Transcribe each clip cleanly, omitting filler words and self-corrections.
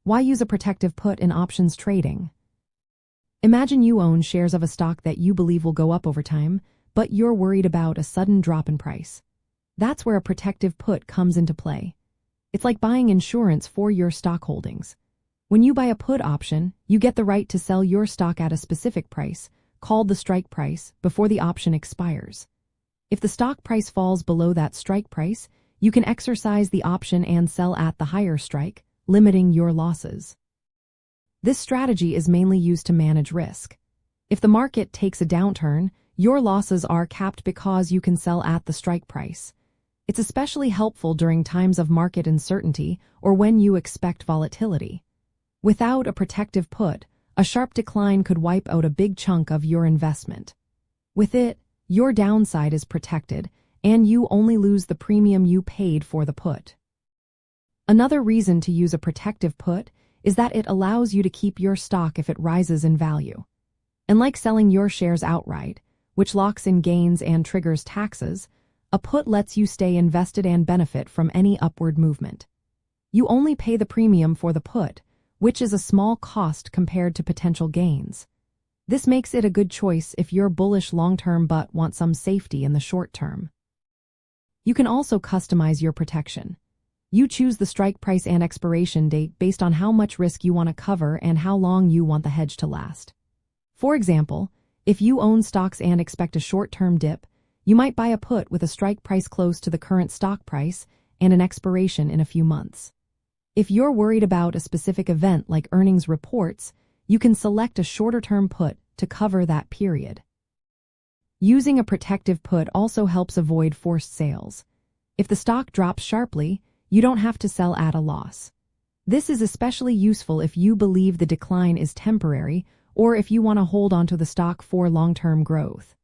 Why use a protective put in options trading? Imagine you own shares of a stock that you believe will go up over time, but you're worried about a sudden drop in price. That's where a protective put comes into play. It's like buying insurance for your stock holdings. When you buy a put option, you get the right to sell your stock at a specific price, called the strike price, before the option expires. If the stock price falls below that strike price, you can exercise the option and sell at the higher strike, limiting your losses. This strategy is mainly used to manage risk. If the market takes a downturn, your losses are capped because you can sell at the strike price. It's especially helpful during times of market uncertainty or when you expect volatility. Without a protective put, a sharp decline could wipe out a big chunk of your investment. With it, your downside is protected, and you only lose the premium you paid for the put. Another reason to use a protective put is that it allows you to keep your stock if it rises in value. Unlike selling your shares outright, which locks in gains and triggers taxes, a put lets you stay invested and benefit from any upward movement. You only pay the premium for the put, which is a small cost compared to potential gains. This makes it a good choice if you're bullish long-term but want some safety in the short term. You can also customize your protection. You choose the strike price and expiration date based on how much risk you want to cover and how long you want the hedge to last. For example, if you own stocks and expect a short-term dip, you might buy a put with a strike price close to the current stock price and an expiration in a few months. If you're worried about a specific event like earnings reports, you can select a shorter-term put to cover that period. Using a protective put also helps avoid forced sales. If the stock drops sharply, you don't have to sell at a loss. This is especially useful if you believe the decline is temporary or if you want to hold onto the stock for long-term growth.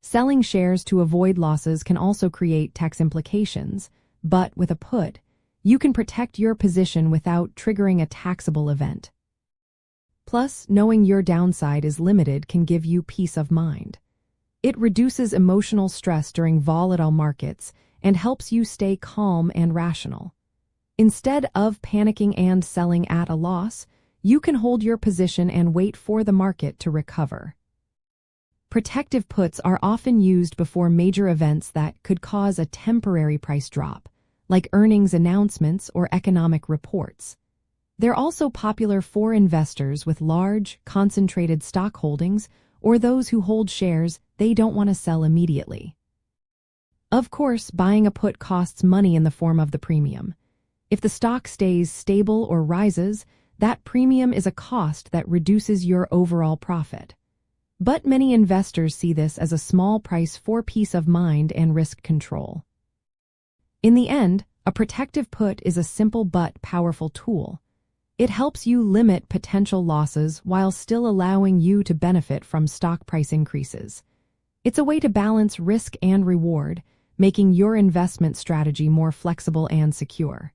Selling shares to avoid losses can also create tax implications, but with a put, you can protect your position without triggering a taxable event. Plus, knowing your downside is limited can give you peace of mind. It reduces emotional stress during volatile markets and helps you stay calm and rational. Instead of panicking and selling at a loss, you can hold your position and wait for the market to recover. Protective puts are often used before major events that could cause a temporary price drop, like earnings announcements or economic reports. They're also popular for investors with large, concentrated stock holdings or those who hold shares they don't want to sell immediately. Of course, buying a put costs money in the form of the premium. If the stock stays stable or rises, that premium is a cost that reduces your overall profit. But many investors see this as a small price for peace of mind and risk control. In the end, a protective put is a simple but powerful tool. It helps you limit potential losses while still allowing you to benefit from stock price increases. It's a way to balance risk and reward, making your investment strategy more flexible and secure.